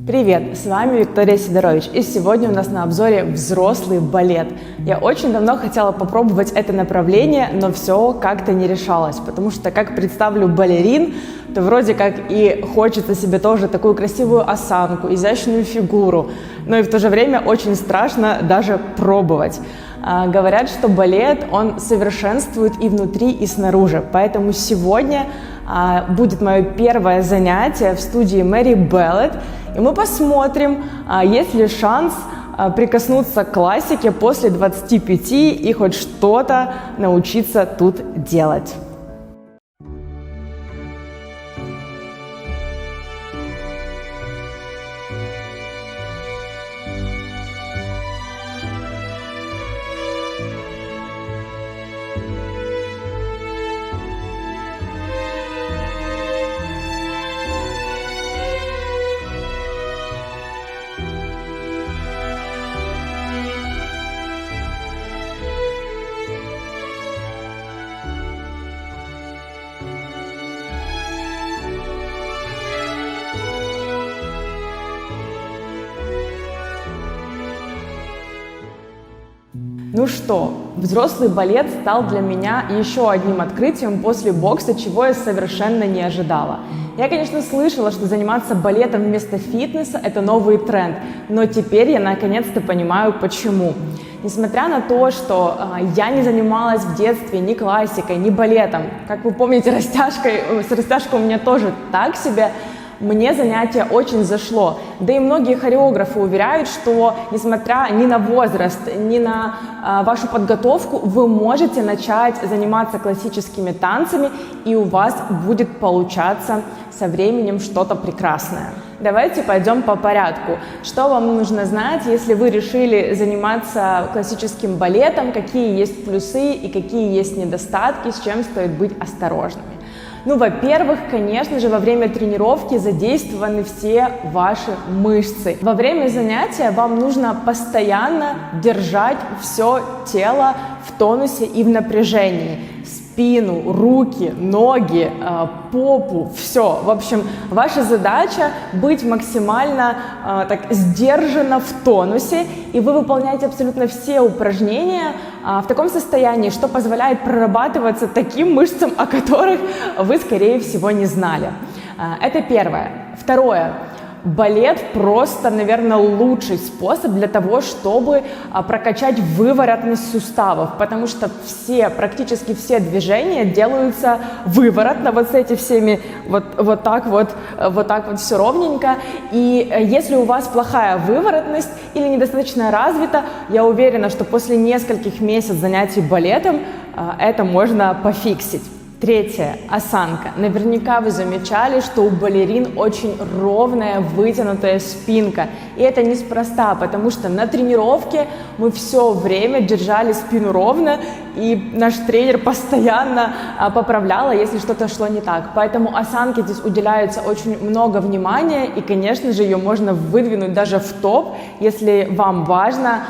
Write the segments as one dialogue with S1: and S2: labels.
S1: Привет, с вами Виктория Сидорович, и сегодня у нас на обзоре взрослый балет. Я очень давно хотела попробовать это направление, но все как-то не решалось, потому что как представлю балерин, то вроде как и хочется себе тоже такую красивую осанку, изящную фигуру, но и в то же время очень страшно даже пробовать. Говорят, что балет, он совершенствует и внутри, и снаружи, поэтому сегодня будет мое первое занятие в студии Мэри Беллет, и мы посмотрим, есть ли шанс прикоснуться к классике после 25 и хоть что-то научиться тут делать. Ну что, взрослый балет стал для меня еще одним открытием после бокса, чего я совершенно не ожидала. Я, конечно, слышала, что заниматься балетом вместо фитнеса – это новый тренд, но теперь я наконец-то понимаю, почему. Несмотря на то, что я не занималась в детстве ни классикой, ни балетом, как вы помните, с растяжкой у меня тоже так себе, мне занятие очень зашло. Да и многие хореографы уверяют, что несмотря ни на возраст, ни на вашу подготовку, вы можете начать заниматься классическими танцами, и у вас будет получаться со временем что-то прекрасное. Давайте пойдем по порядку. Что вам нужно знать, если вы решили заниматься классическим балетом, какие есть плюсы и какие есть недостатки, с чем стоит быть осторожными. Ну, во-первых, конечно же, во время тренировки задействованы все ваши мышцы. Во время занятия вам нужно постоянно держать все тело в тонусе и в напряжении. Спину, руки, ноги, попу, все. В общем, ваша задача быть максимально так сдержанно в тонусе, и вы выполняете абсолютно все упражнения в таком состоянии, что позволяет прорабатываться таким мышцам, о которых вы, скорее всего, не знали. Это первое. Второе. Балет просто, наверное, лучший способ для того, чтобы прокачать выворотность суставов, потому что практически все движения делаются выворотно, вот с этими всеми, вот так вот все ровненько. И если у вас плохая выворотность или недостаточно развита, я уверена, что после нескольких месяцев занятий балетом это можно пофиксить. Третье. Осанка. Наверняка вы замечали, что у балерин очень ровная, вытянутая спинка. И это неспроста, потому что на тренировке мы все время держали спину ровно, и наш тренер постоянно поправляла, если что-то шло не так. Поэтому осанке здесь уделяется очень много внимания, и, конечно же, ее можно выдвинуть даже в топ, если вам важно,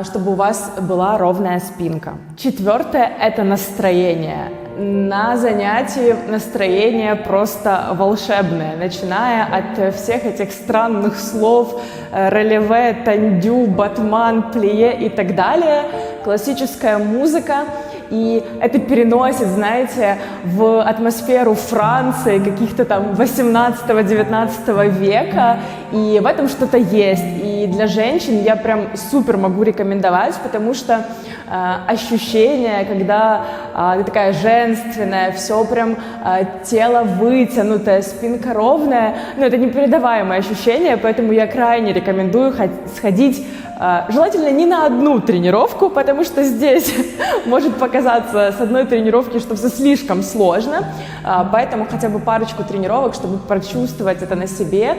S1: чтобы у вас была ровная спинка. Четвертое – это настроение. На занятии настроение просто волшебное, начиная от всех этих странных слов релеве, тандю, батман, плие и так далее, классическая музыка. И это переносит, знаете, в атмосферу Франции, каких-то там 18-19 века, и в этом что-то есть. И для женщин я прям супер могу рекомендовать, потому что ощущение, когда ты такая женственная, все прям тело вытянутое, спинка ровная, это непередаваемое ощущение, поэтому я крайне рекомендую сходить, желательно не на одну тренировку, потому что здесь может показаться с одной тренировки, что все слишком сложно, поэтому хотя бы парочку тренировок, чтобы прочувствовать это на себе,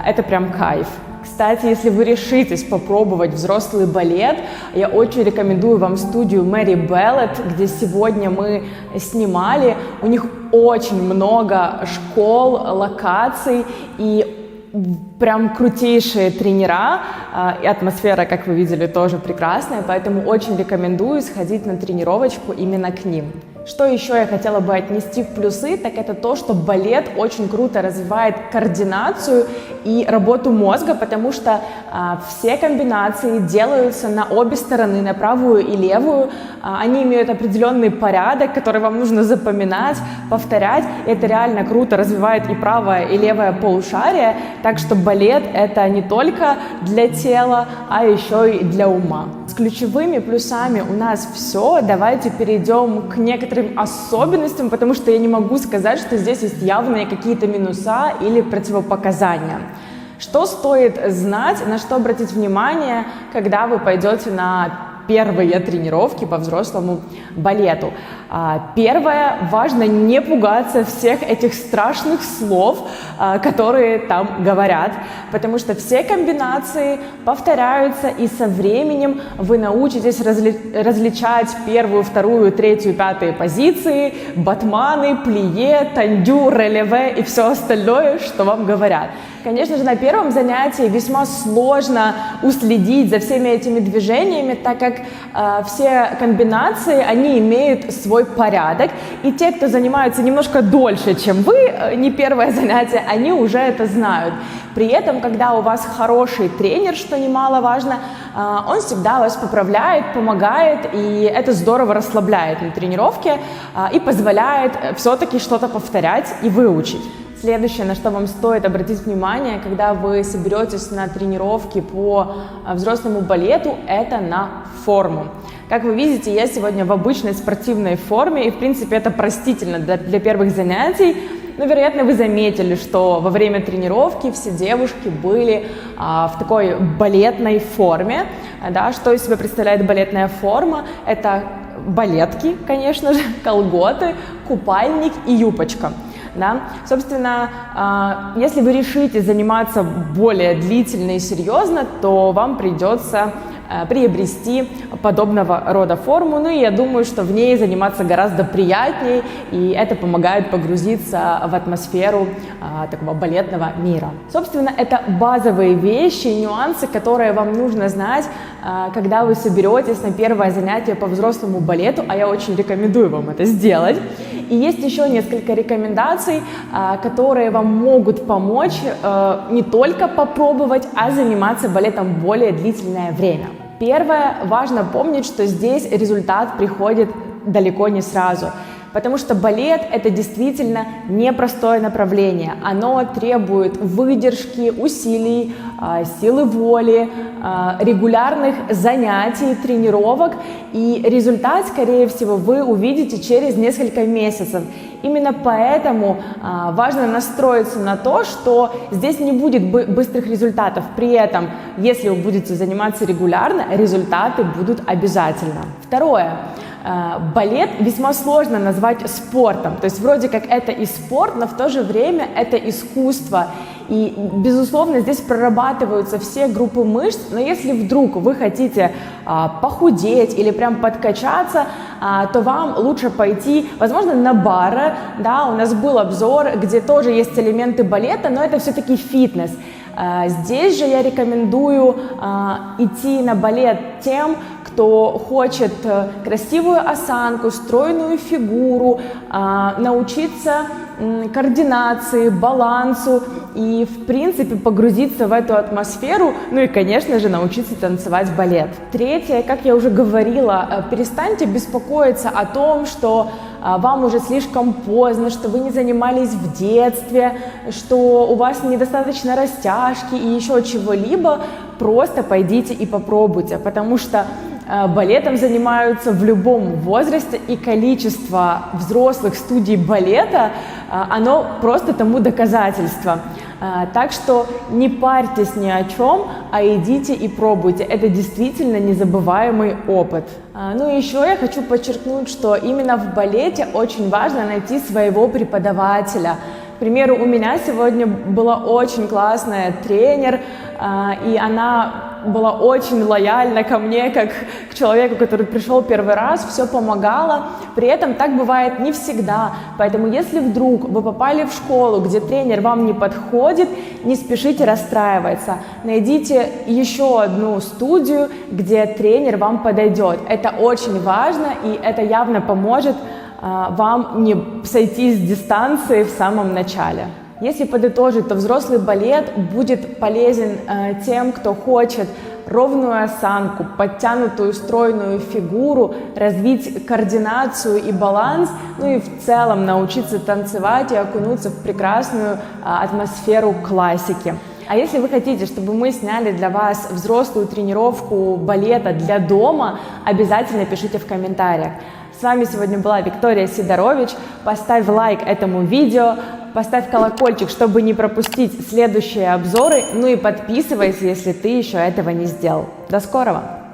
S1: это прям кайф. Кстати, если вы решитесь попробовать взрослый балет, я очень рекомендую вам студию Мэри Беллет, где сегодня мы снимали. У них очень много школ, локаций и прям крутейшие тренера, и атмосфера, как вы видели, тоже прекрасная, поэтому очень рекомендую сходить на тренировочку именно к ним. Что еще я хотела бы отнести в плюсы, так это то, что балет очень круто развивает координацию и работу мозга, потому что все комбинации делаются на обе стороны, на правую и левую. Они имеют определенный порядок, который вам нужно запоминать, повторять. Это реально круто развивает и правое, и левое полушарие. Так что балет — это не только для тела, а еще и для ума. С ключевыми плюсами у нас все. Давайте перейдем к некоторым особенностям, потому что я не могу сказать, что здесь есть явные какие-то минуса или противопоказания. Что стоит знать, на что обратить внимание, когда вы пойдете на первые тренировки по взрослому балету? Первое, важно не пугаться всех этих страшных слов, которые там говорят, потому что все комбинации повторяются, и со временем вы научитесь различать первую, вторую, третью, пятую позиции, батманы, плие, тандю, релеве и все остальное, что вам говорят. Конечно же, на первом занятии весьма сложно уследить за всеми этими движениями, так как все комбинации, они имеют свой порядок, и те, кто занимаются немножко дольше, чем вы, не первое занятие, они уже это знают. При этом, когда у вас хороший тренер, что немаловажно, он всегда вас поправляет, помогает, и это здорово расслабляет на тренировке и позволяет все-таки что-то повторять и выучить. Следующее, на что вам стоит обратить внимание, когда вы соберетесь на тренировки по взрослому балету, это на форму. Как вы видите, я сегодня в обычной спортивной форме, и в принципе это простительно для первых занятий. Но, вероятно, вы заметили, что во время тренировки все девушки были в такой балетной форме. Да? Что из себя представляет балетная форма? Это балетки, конечно же, колготы, купальник и юбочка. Да? Собственно, если вы решите заниматься более длительно и серьезно, то вам придется приобрести подобного рода форму. Ну и я думаю, что в ней заниматься гораздо приятнее, и это помогает погрузиться в атмосферу такого балетного мира. Собственно, это базовые вещи, нюансы, которые вам нужно знать, когда вы соберетесь на первое занятие по взрослому балету, а я очень рекомендую вам это сделать. И есть еще несколько рекомендаций, которые вам могут помочь не только попробовать, а заниматься балетом более длительное время. Первое, важно помнить, что здесь результат приходит далеко не сразу, потому что балет – это действительно непростое направление. Оно требует выдержки, усилий, силы воли, регулярных занятий, тренировок, и результат, скорее всего, вы увидите через несколько месяцев. Именно поэтому важно настроиться на то, что здесь не будет быстрых результатов. При этом, если вы будете заниматься регулярно, результаты будут обязательно. Второе. Балет весьма сложно назвать спортом. То есть вроде как это и спорт, но в то же время это искусство. И, безусловно, здесь прорабатываются все группы мышц, но если вдруг вы хотите похудеть или прям подкачаться, то вам лучше пойти, возможно, на барre. Да, у нас был обзор, где тоже есть элементы балета, но это все-таки фитнес. Здесь же я рекомендую идти на балет тем, кто хочет красивую осанку, стройную фигуру, научиться координации, балансу и, в принципе, погрузиться в эту атмосферу, ну и, конечно же, научиться танцевать балет. Третье, как я уже говорила, перестаньте беспокоиться о том, что вам уже слишком поздно, что вы не занимались в детстве, что у вас недостаточно растяжки и еще чего-либо. Просто пойдите и попробуйте, потому что балетом занимаются в любом возрасте, и количество взрослых студий балета, оно просто тому доказательство. Так что не парьтесь ни о чем, а идите и пробуйте. Это действительно незабываемый опыт. Ну и еще я хочу подчеркнуть, что именно в балете очень важно найти своего преподавателя. К примеру, у меня сегодня была очень классная тренер, и она была очень лояльна ко мне, как к человеку, который пришел первый раз, все помогала. При этом так бывает не всегда. Поэтому если вдруг вы попали в школу, где тренер вам не подходит, не спешите расстраиваться. Найдите еще одну студию, где тренер вам подойдет. Это очень важно, и это явно поможет вам не сойти с дистанции в самом начале. Если подытожить, то взрослый балет будет полезен тем, кто хочет ровную осанку, подтянутую стройную фигуру, развить координацию и баланс, ну и в целом научиться танцевать и окунуться в прекрасную атмосферу классики. А если вы хотите, чтобы мы сняли для вас взрослую тренировку балета для дома, обязательно пишите в комментариях. С вами сегодня была Виктория Сидорович. Поставь лайк этому видео, поставь колокольчик, чтобы не пропустить следующие обзоры, ну и подписывайся, если ты еще этого не сделал. До скорого!